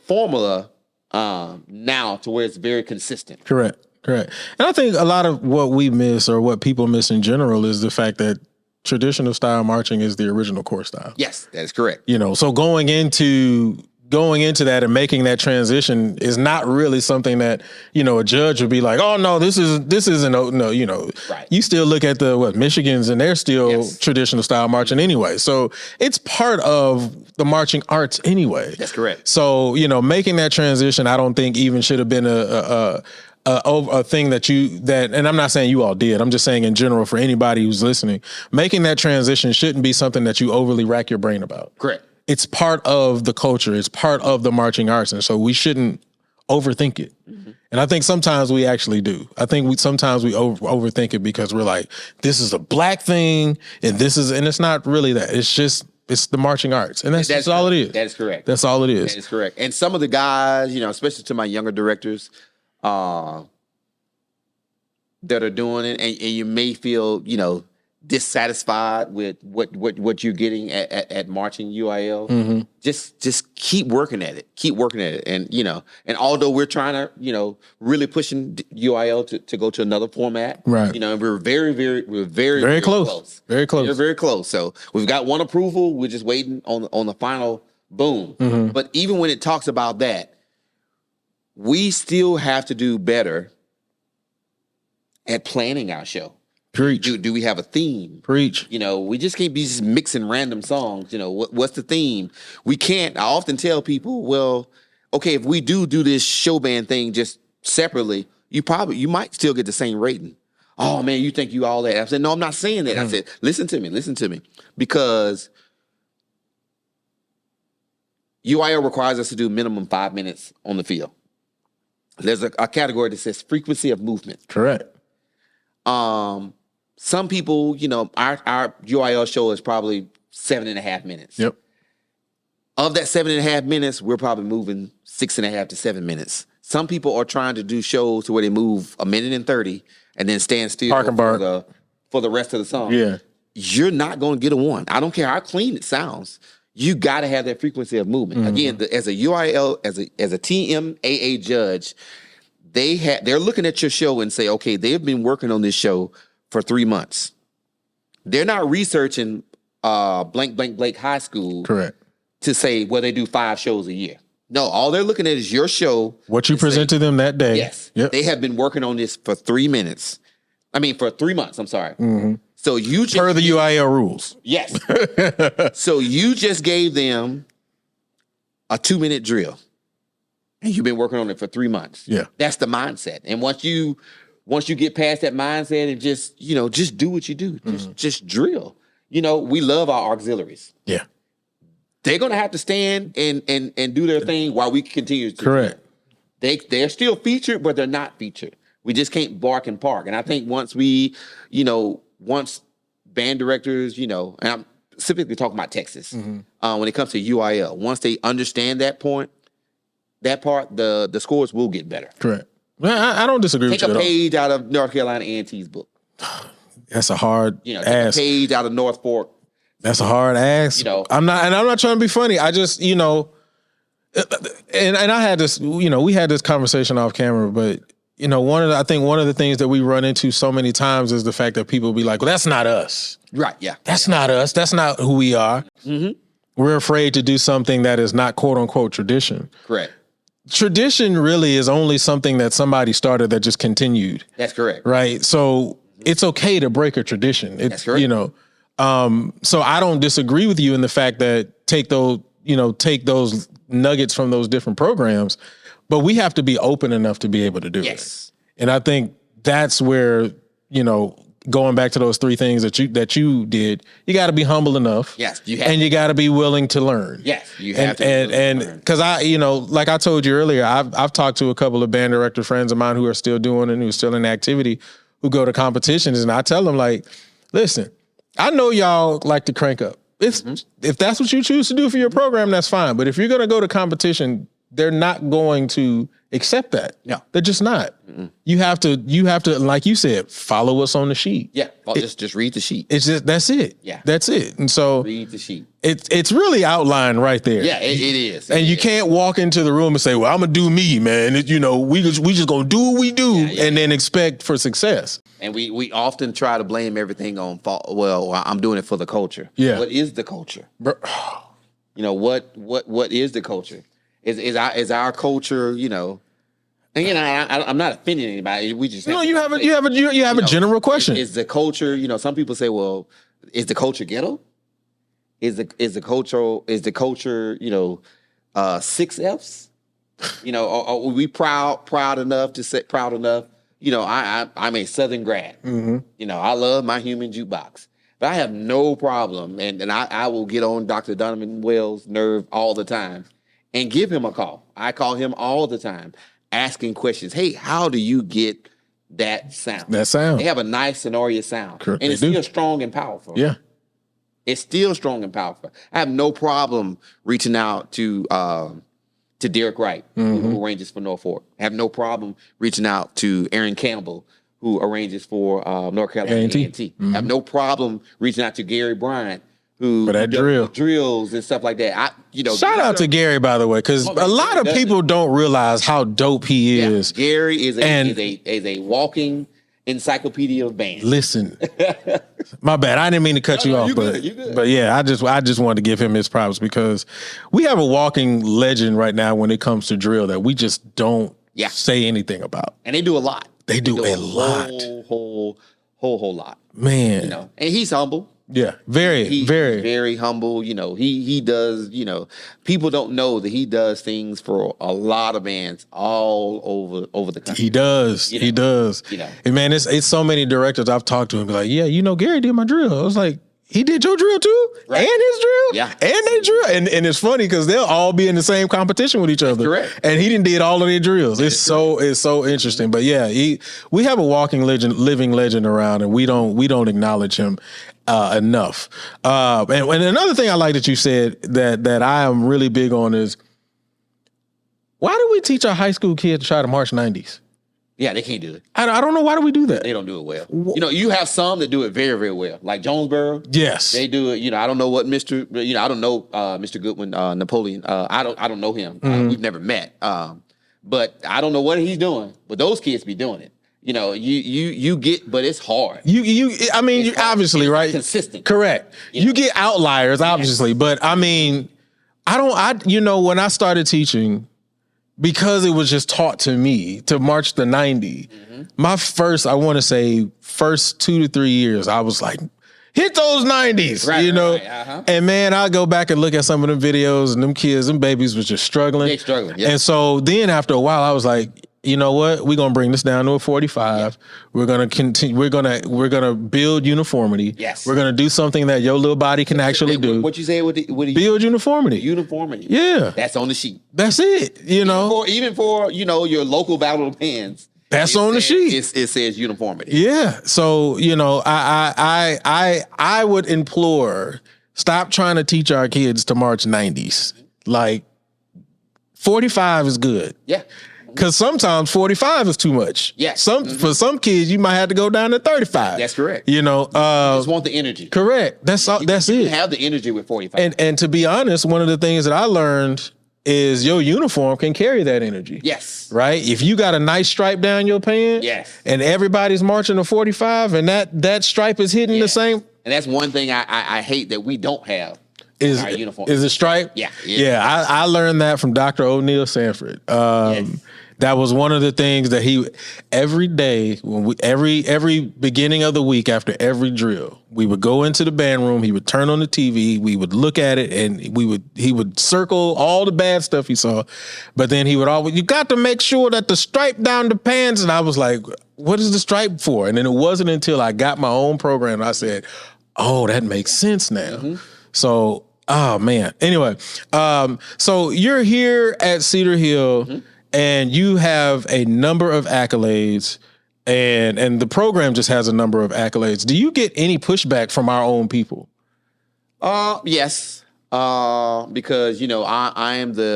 formula now to where it's very consistent. Correct. And I think a lot of what we miss or what people miss in general is the fact that traditional style marching is the original core style. Yes, that is correct. So going into that and making that transition is not really something that, a judge would be like, oh no, this isn't, no, Right. You still look at the Michigans and they're still traditional style marching anyway. So it's part of the marching arts anyway. That's correct. So, making that transition, I don't think even should have been a thing that and I'm not saying you all did. I'm just saying in general for anybody who's listening, making that transition shouldn't be something that you overly rack your brain about. Correct. It's part of the culture. It's part of the marching arts. And so we shouldn't overthink it. Mm-hmm. And I think sometimes we actually do. I think sometimes we overthink it because we're like, this is a black thing and it's not really that. It's the marching arts. And that's all it is. That is correct. That's all it is. That is correct. And some of the guys, especially to my younger directors, that are doing it, and you may feel, dissatisfied with what you're getting at marching UIL. Mm-hmm. Just keep working at it. And although we're trying to, really pushing UIL to go to another format, right? And we're very close. Very close. We're very close. So we've got one approval. We're just waiting on the final boom. Mm-hmm. But even when it talks about that, we still have to do better at planning our show. Preach. Do we have a theme? Preach. We just can't be just mixing random songs. What's the theme? We can't. I often tell people, well, okay, if we do this show band thing just separately, you might still get the same rating. Oh man, you think you all that? I said, no, I'm not saying that. I said, listen to me, because UIL requires us to do minimum 5 minutes on the field. There's a category that says frequency of movement. Correct. Some people, our UIL show is probably 7.5 minutes. Yep. Of that 7.5 minutes, we're probably moving 6.5 to 7 minutes. Some people are trying to do shows to where they move a minute and 30 and then stand still for the rest of the song. Yeah. You're not going to get a 1. I don't care how clean it sounds. You got to have that frequency of movement. Again, as a UIL, as a TMAA judge, they're looking at your show and say, okay, they've been working on this show for 3 months. They're not researching blank high school. Correct. To say, well, they do 5 shows a year. No, all they're looking at is your show. What you present to them that day. Yes. Yep. They have been working on this for 3 months. I'm sorry. So you just... Per the UIL rules. Yes. So you just gave them a 2-minute drill. And you've been working on it for 3 months. Yeah. That's the mindset. And once you get past that mindset and just do what you do. Just drill. We love our auxiliaries. Yeah. They're going to have to stand and do their thing while we continue to. Correct. They're still featured, but they're not featured. We just can't bark and park. And I think once band directors, and I'm specifically talking about Texas, when it comes to UIL, once they understand that part, the scores will get better. Correct. Well, I don't disagree with you at all. Take a page out of North Carolina A&T's book. That's a hard take ask. A page out of North Fork. That's a hard ask. I'm not trying to be funny. I just, and I had this, we had this conversation off camera, but I think one of the things that we run into so many times is the fact that people be like, well, that's not us. Right. Yeah. That's not us. That's not who we are. We're afraid to do something that is not quote unquote tradition. Correct. Tradition really is only something that somebody started that just continued. That's correct. Right. So it's okay to break a tradition. That's correct. So I don't disagree with you in the fact that take those nuggets from those different programs, but we have to be open enough to be able to do it. And I think that's where, going back to those 3 things that you did, you got to be humble enough. Yes, and you got to be willing to learn. Yes, you have to. And because like I told you earlier, I've talked to a couple of band director friends of mine who are still doing and who's still in activity, who go to competitions, and I tell them, like, listen, I know y'all like to crank up. If that's what you choose to do for your program, that's fine. But if you're going to go to competition, they're not going to accept that. No, they're just not. You have to, like you said, follow what's on the sheet. Yeah, just read the sheet. It's just that's it. Yeah, that's it. And so read the sheet. It's really outlined right there. Yeah, it is. And you can't walk into the room and say, "Well, I'm gonna do me, man." We just gonna do what we do, and then expect for success. And we often try to blame everything on fault. Well, I'm doing it for the culture. Yeah. What is the culture? What is the culture? Is our culture? And I'm not offending anybody. We just you have a general question. Is the culture? Some people say, well, is the culture ghetto? Is the culture 6 Fs? Are we proud enough to say proud enough? I'm a Southern grad. I love my human jukebox. But I have no problem, and I will get on Dr. Donovan Wells' nerve all the time and give him a call. I call him all the time, asking questions. Hey, how do you get that sound? They have a nice sonorous sound. Correct. And it's still strong and powerful. Yeah. It's still strong and powerful. I have no problem reaching out to Derrick Wright, who arranges for Norfolk. I have no problem reaching out to Aaron Campbell, who arranges for North Carolina A&T. I have no problem reaching out to Gary Bryant, who for that drills and stuff like that. Shout out to Gary, by the way, because a lot of people don't realize how dope he is. Gary is a walking encyclopedia of bands. Listen, my bad. I didn't mean to cut you off, but yeah, I just wanted to give him his props because we have a walking legend right now when it comes to drill that we just don't say anything about. And they do a lot. They do a lot. Whole lot. Man. And he's humble. Yeah, very humble. He does, people don't know that he does things for a lot of bands all over the country. He does. He does. And man, it's so many directors I've talked to and be like, yeah, Gary did my drill. I was like, he did your drill too? Right. And his drill? Yeah. And they drill. And it's funny because they'll all be in the same competition with each other. Correct. And he did all of their drills. It's so interesting. But yeah, we have a walking living legend around, and we don't acknowledge him enough. And another thing I like that you said that I am really big on is Why do we teach our high school kids to try to march 90s? Yeah, they can't do it. I don't know. Why do we do that? They don't do it well. You know, you have some that do it very, very well. Like Jonesboro. Yes. They do it. You know, I don't know what Mr. You know, I don't know Mr. Goodwin, Napoleon. I don't know him. We've never met. But I don't know what he's doing. But those kids be doing it. You know, you get, but it's hard. I mean, It's hard. obviously, It's right? consistent. Correct. You get outliers, obviously, but I mean, when I started teaching, because it was just taught to me to march the 90, my first 2 to 3 years, I was like, hit those 90s, Right. And man, I go back and look at some of them videos and them kids, them babies was just struggling. They struggling, yeah. And so then after a while, I was like, you know what? We're gonna bring this down to a 45. Yeah. We're gonna continue. We're gonna build uniformity. Yes. We're gonna do something that your little body can actually do. What you say with build uniformity. Uniformity. Yeah. That's on the sheet. That's it. Even for your local battle of bands. That's on the sheet. It says uniformity. Yeah. So I would implore, stop trying to teach our kids to march 90s. Like 45 is good. Yeah. Because sometimes 45 is too much. Yes. For some kids, you might have to go down to 35. That's correct. You just want the energy. Correct. That's it. You have the energy with 45. And to be honest, one of the things that I learned is your uniform can carry that energy. Yes. Right? If you got a nice stripe down your pants, yes, and everybody's marching to 45 and that stripe is hitting the same. And that's one thing I hate that we don't have. Is our uniform. Is a stripe? Yeah. I learned that from Dr. O'Neill Sanford. Yes. That was one of the things that every day, every beginning of the week after every drill, we would go into the band room. He would turn on the TV. We would look at it, and he would circle all the bad stuff he saw. But then he would always, you got to make sure that the stripe down the pants. And I was like, what is the stripe for? And then it wasn't until I got my own program I said, oh, that makes sense now. Mm-hmm. So, oh man. Anyway, so you're here at Cedar Hill. Mm-hmm. And you have a number of accolades, and the program just has a number of accolades. Do you get any pushback from our own people? Yes. Because I'm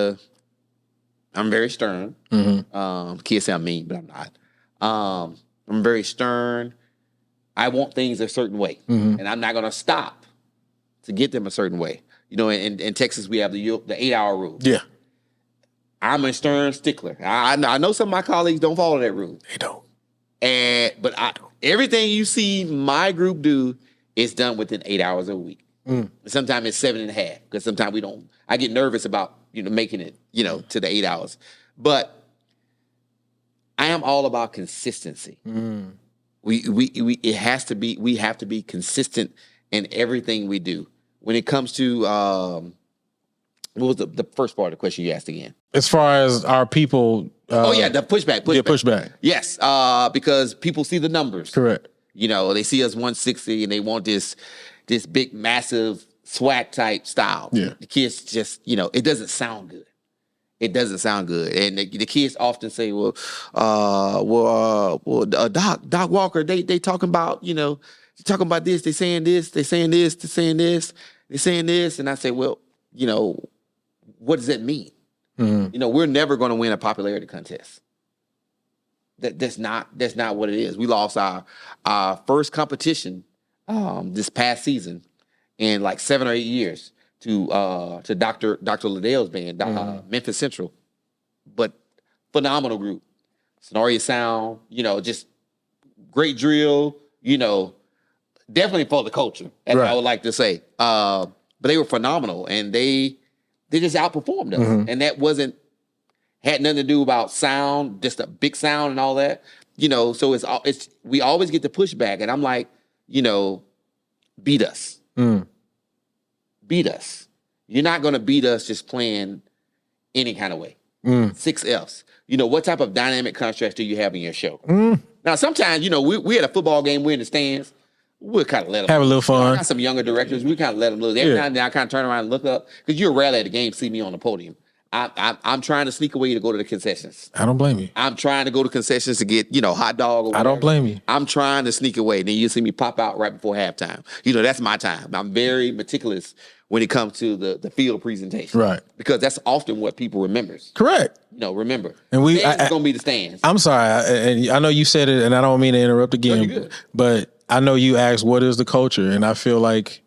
very stern. Mm-hmm. Kids say I'm mean, but I'm not. I'm very stern. I want things a certain way, and I'm not going to stop to get them a certain way. In Texas we have the 8-hour rule. Yeah. I'm a stern stickler. I know some of my colleagues don't follow that rule. They don't. Everything you see my group do is done within 8 hours a week. Sometimes it's 7.5 because sometimes we don't. I get nervous about making it to the 8 hours. But I am all about consistency. We have to be consistent in everything we do. When it comes to what was the first part of the question you asked again? As far as our people. The pushback. Yeah, pushback. Yes, because people see the numbers. Correct. They see us 160 and they want this big, massive swag type style. Yeah. The kids just, it doesn't sound good. It doesn't sound good. And the kids often say, Doc Walker, they talking about, talking about this, they saying this, they saying this, they saying this, they saying this. And I say, well, what does that mean? Mm-hmm. We're never going to win a popularity contest. That's not what it is. We lost our first competition this past season in like 7 or 8 years to Dr. Liddell's band, Memphis Central. But phenomenal group. Sonoria sound, just great drill, definitely for the culture, as I would like to say. But they were phenomenal, and they just outperformed us. Mm-hmm. And that had nothing to do about sound, just a big sound and all that. So it's we always get the pushback, and I'm like, beat us. Beat us. You're not going to beat us just playing any kind of way. 6 Fs. What type of dynamic contrast do you have in your show? Now, sometimes, we had a football game, we're in the stands. We'll kind of let them have a little fun. I got some younger directors. We kind of let them look. Every now and then I kind of turn around and look up because you're rarely at the game, see me on the podium. I'm trying to sneak away to go to the concessions. I don't blame you. I'm trying to go to concessions to get hot dog. Or whatever. I don't blame you. I'm trying to sneak away. Then you see me pop out right before halftime. That's my time. I'm very meticulous when it comes to the field presentation. Right. Because that's often what people remembers. Correct. Remember. And it's going to be the stands. I'm sorry, and I know you said it, and I don't mean to interrupt again, good. but I know you asked what is the culture, and I feel like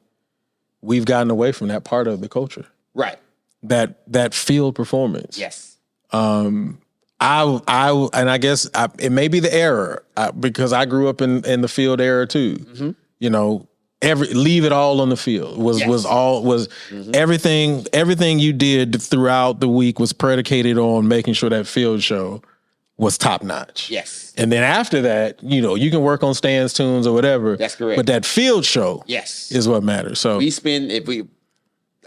we've gotten away from that part of the culture. Right. That field performance. Yes. I guess it may be the era because I grew up in the field era too. Mm-hmm. Leave it all on the field was mm-hmm. everything you did throughout the week was predicated on making sure that field show was top notch. Yes. And then after that, you can work on stands, tunes, or whatever. That's correct. But that field show, is what matters. So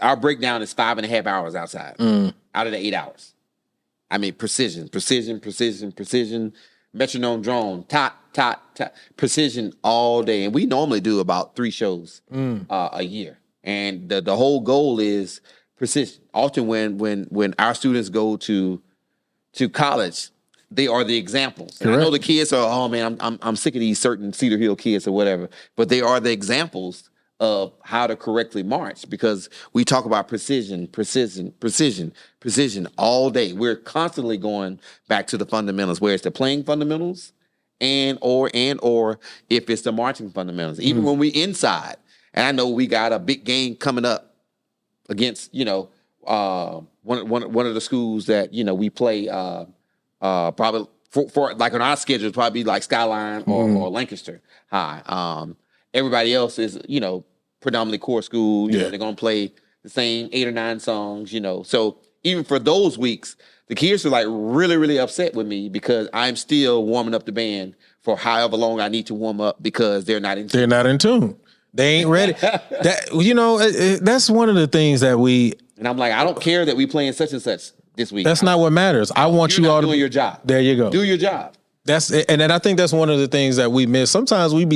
our breakdown is 5.5 hours outside out of the 8 hours. I mean, precision, metronome drone, tot, precision all day. And we normally do about 3 shows a year. And the whole goal is precision. Often when our students go to college, they are the examples. And I know the kids are, oh man, I'm sick of these certain Cedar Hill kids or whatever, but they are the examples of how to correctly march, because we talk about precision all day. We're constantly going back to the fundamentals, where it's the playing fundamentals and or if it's the marching fundamentals. Even when we inside, and I know we got a big game coming up against, one of the schools that, we play probably for like on our schedule, probably like Skyline or Lancaster High. Everybody else is, predominantly core school. They're going to play the same 8 or 9 songs, So even for those weeks, the kids are like really, really upset with me because I'm still warming up the band for however long I need to warm up because they're not in tune. They're not in tune. They ain't ready. That's one of the things that And I'm like, I don't care that we playing such and such this week. That's not what matters. I want you all to doing your job. There you go. Do your job. And I think that's one of the things that we miss. Sometimes we're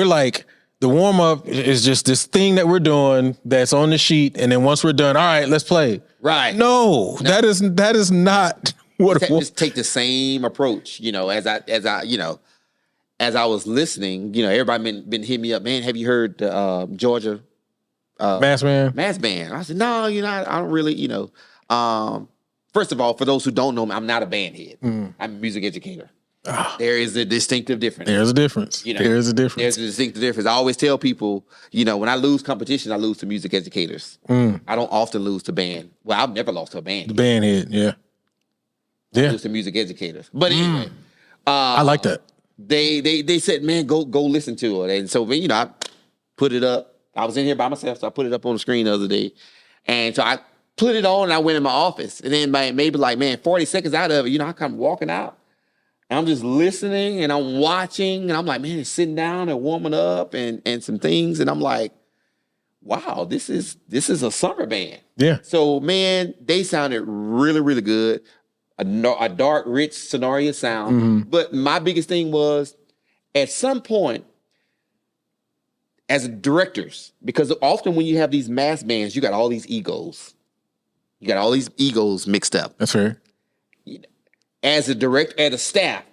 like, the warm up is just this thing that we're doing that's on the sheet, and then once we're done, all right, let's play. Right. No. That is not what. Just take the same approach. As I was listening, everybody been hitting me up. Man, have you heard Georgia Mass Band? Mass Band. I said, no, I don't really. First of all, for those who don't know me, I'm not a band head. I'm a music educator. There is a distinctive difference. There's a difference. There's a difference. There's a distinctive difference. I always tell people, when I lose competition, I lose to music educators. I don't often lose to band. Well, I've never lost to a band. The band head, yeah. I lose to music educators. But anyway. I like that. They said, man, go listen to it. And so, I put it up. I was in here by myself, so I put it up on the screen the other day. And so I put it on and I went in my office. And then maybe 40 seconds out of it, I come walking out. And I'm just listening and I'm watching and I'm like, man, it's sitting down and warming up and some things. And I'm like, wow, this is a summer band. Yeah. So, man, they sounded really, really good. A dark, rich, sonorous sound. But my biggest thing was, at some point, as directors, because often when you have these mass bands, you got all these egos. You got all these egos mixed up. That's fair. As a staff,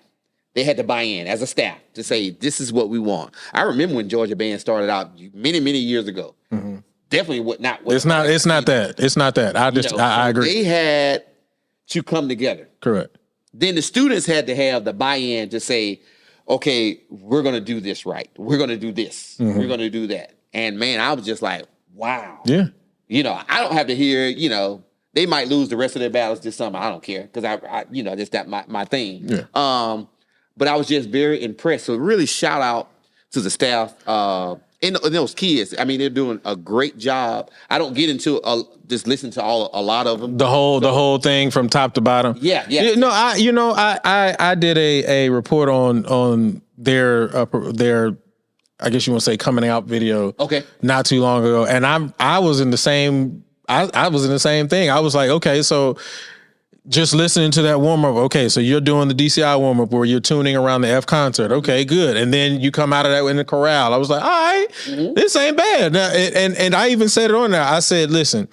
they had to buy in as a staff to say, this is what we want. I remember when Georgia Band started out many, many years ago. Definitely not. It's not that. It's not that. I agree. They had to come together. Correct. Then the students had to have the buy-in to say, okay, we're going to do this right. We're going to do this. We're going to do that. And man, I was just like, wow. Yeah. I don't have to hear, they might lose the rest of their battles this summer. I don't care because I just that my thing. Yeah. But I was just very impressed. So really shout out to the staff and those kids. I mean, they're doing a great job. I don't get into just listen to a lot of them. The whole thing from top to bottom. Yeah. I did a report on their I guess you want to say coming out video. Okay. Not too long ago, and I was in the same. I was in the same thing. I was like, okay, so just listening to that warm up. Okay, so you're doing the DCI warm up where you're tuning around the F concert. Okay, good. And then you come out of that in the chorale. I was like, all right, this ain't bad. Now, and I even said it on there. I said, listen,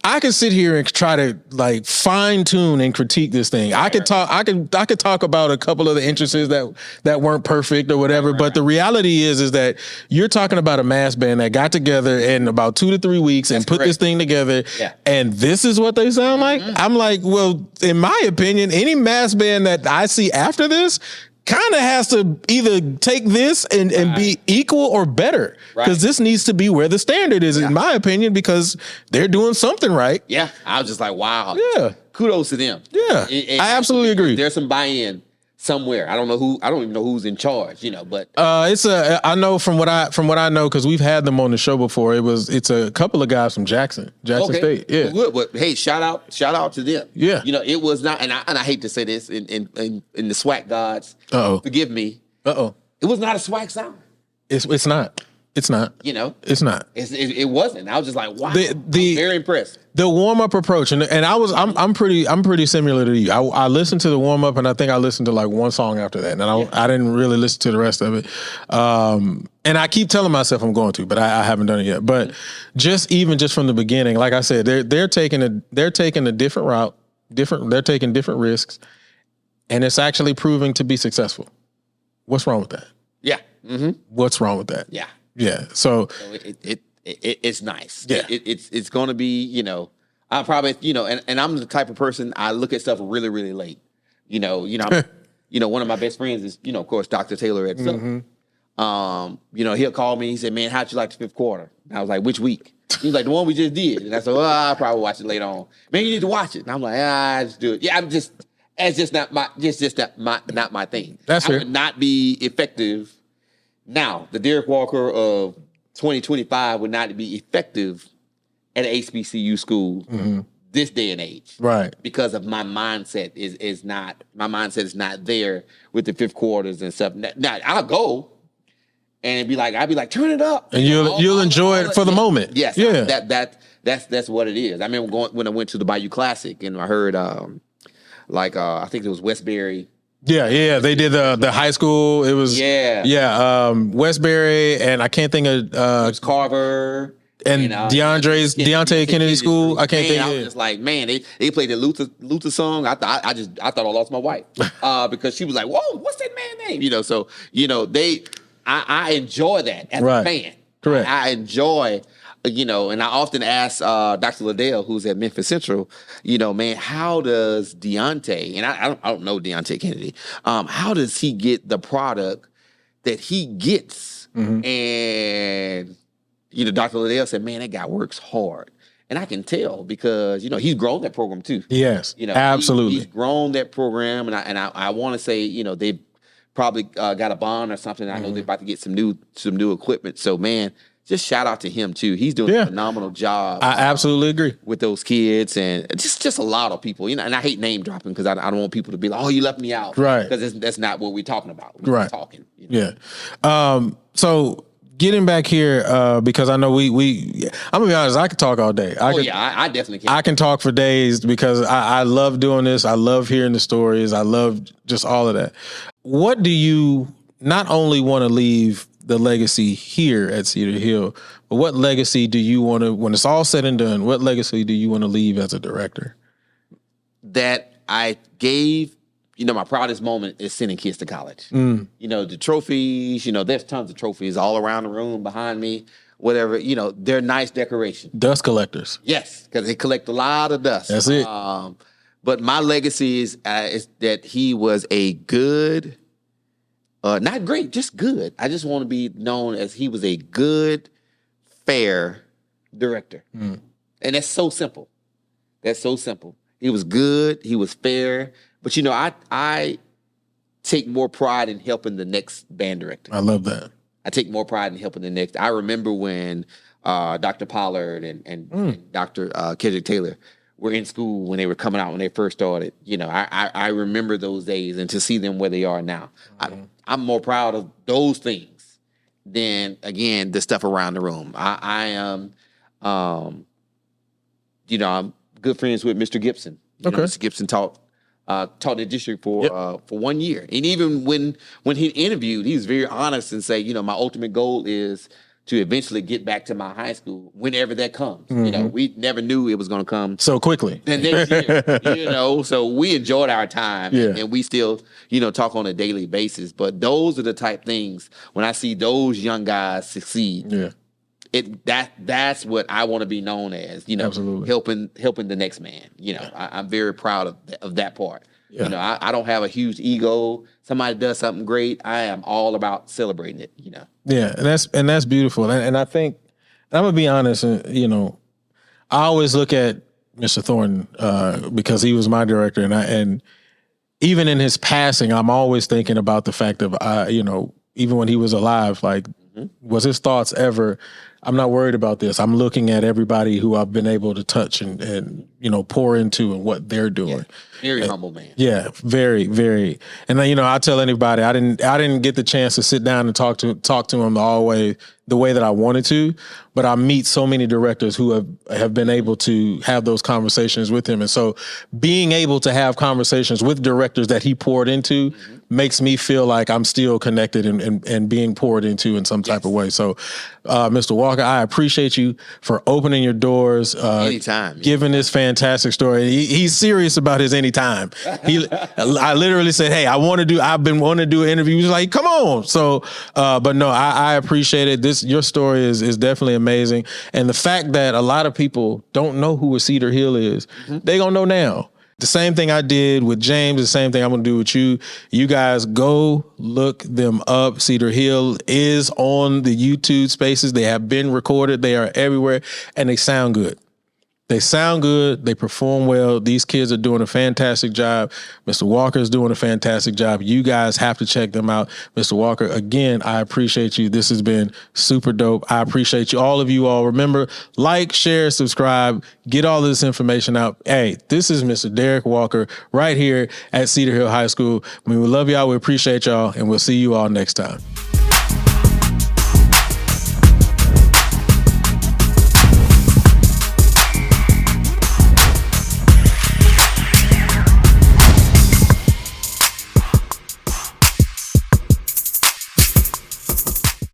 I could sit here and try to like fine tune and critique this thing. I could talk about a couple of the entrances that weren't perfect or whatever. But the reality is that you're talking about a mass band that got together in about 2 to 3 weeks and put this thing together. Yeah. And this is what they sound like. I'm like, well, in my opinion, any mass band that I see after this kind of has to either take this and be equal or better, because this needs to be where the standard is, in my opinion, because they're doing something right. Yeah. I was just like, wow. Yeah. Kudos to them. Yeah. I absolutely agree. There's some buy-in somewhere. I don't even know who's in charge, but I know from what I know, because we've had them on the show before. It's a couple of guys from Jackson State. Yeah. Well, good. But hey, shout out to them. Yeah. It was not, and I hate to say this in the SWAC gods. Forgive me. It was not a SWAC sound. It's not. It's not. It's not. It wasn't. I was just like, wow. I'm very impressed. The warm up approach, and I'm pretty similar to you. I listened to the warm up, and I think I listened to like one song after that, and I didn't really listen to the rest of it. And I keep telling myself I'm going to, but I haven't done it yet. But just from the beginning, like I said, they're taking a different route, they're taking different risks, and it's actually proving to be successful. What's wrong with that? Yeah. Mm-hmm. What's wrong with that? Yeah. Yeah. So it's nice. Yeah. It's going to be, I probably, and I'm the type of person, I look at stuff really, really late. I'm, one of my best friends is, of course, Dr. Taylor at Southern. He'll call me. He said, "Man, how'd you like the fifth quarter?" And I was like, "Which week?" He's like, "The one we just did." And I said, "Well, I'll probably watch it later on." "Man, you need to watch it." And I'm like, I just do it. Yeah, it's just not my thing. That's fair. I would not be effective. Now, the Derrick Walker of 2025 would not be effective at an HBCU school this day and age, right? Because of my mindset is not there with the fifth quarters and stuff. Now I'll go and I'd be like, turn it up, and you'll enjoy it for the moment. Yes, yeah. That's what it is. I remember when I went to the Bayou Classic and I heard I think it was Westbury. Yeah, they did the high school. It was Westbury, and I can't think of it was Carver and Deontay Kennedy School. I can't think. I was just like, man, they played the Luther song. I thought I lost my wife because she was like, whoa, what's that man's name? So I enjoy that as a fan. Correct. I enjoy. And I often ask Dr. Liddell, who's at Memphis Central, man, how does Deontay, and I don't know Deontay Kennedy, how does he get the product that he gets? And, Dr. Liddell said, man, that guy works hard. And I can tell because, he's grown that program too. Yes, absolutely. He's grown that program. And I want to say, they've probably got a bond or something. I know they're about to get some new equipment. So, man, just shout out to him too. He's doing a phenomenal job. I absolutely agree with those kids and just a lot of people. And I hate name dropping because I don't want people to be like, "Oh, you left me out," right? Because that's not what we're talking about. We're talking. Yeah. So getting back here, because I know I'm gonna be honest, I could talk all day. I definitely can. I can talk for days because I love doing this. I love hearing the stories. I love just all of that. What do you not only want to leave the legacy here at Cedar Hill, but what legacy do you want to, when it's all said and done, what legacy do you want to leave as a director? That I gave, my proudest moment is sending kids to college. The trophies, there's tons of trophies all around the room behind me, whatever, they're nice decorations. Dust collectors. Yes, because they collect a lot of dust. That's it. But my legacy is that he was a good, not great, just good. I just want to be known as he was a good, fair director. And that's so simple. He was good. He was fair. But, I take more pride in helping the next band director. I love that. I take more pride in helping the next. I remember when Dr. Pollard and Dr. Kedrick Taylor were in school when they were coming out, when they first started. I remember those days, and to see them where they are now. I'm more proud of those things than, again, the stuff around the room. I am, I'm good friends with Mr. Gibson. Mr. Gibson taught the district for 1 year. And even when he interviewed, he was very honest and say, my ultimate goal is to eventually get back to my high school whenever that comes. You know, we never knew it was going to come so quickly. the next year, you know, so we enjoyed our time and we still, you know, talk on a daily basis. But those are the type things when I see those young guys succeed. That's what I want to be known as, you know, helping the next man. You know, I'm very proud of that part. You know, I don't have a huge ego. Somebody does something great, I am all about celebrating it, you know. Yeah, and that's beautiful. And I think, I'm gonna be honest, you know, I always look at Mr. Thornton because he was my director, and even in his passing, I'm always thinking about the fact of, you know, even when he was alive, like, was his thoughts ever, I'm not worried about this. I'm looking at everybody who I've been able to touch and you know, pour into and what they're doing. Very humble man. Yeah, very, very. And then, you know, I tell anybody, I didn't get the chance to sit down and talk to him the way that I wanted to, but I meet so many directors who have been able to have those conversations with him. And so being able to have conversations with directors that he poured into makes me feel like I'm still connected and being poured into in some type of way. So, Mr. Walker, I appreciate you for opening your doors, anytime, giving this fantastic story. He's serious about his anytime. I literally said, hey, I've been wanting to do an interview. He's like, come on. So, but no, I appreciate it. Your story is definitely amazing. And the fact that a lot of people don't know who a Cedar Hill is, they gonna know now. The same thing I did with James, the same thing I'm gonna do with you. You guys go look them up. Cedar Hill is on the YouTube spaces. They have been recorded. They are everywhere and they sound good. They sound good. They perform well. These kids are doing a fantastic job. Mr. Walker is doing a fantastic job. You guys have to check them out. Mr. Walker, again, I appreciate you. This has been super dope. I appreciate you. All of you all. Remember, like, share, subscribe, get all this information out. Hey, this is Mr. Derrick Walker right here at Cedar Hill High School. We love y'all. We appreciate y'all. And we'll see you all next time.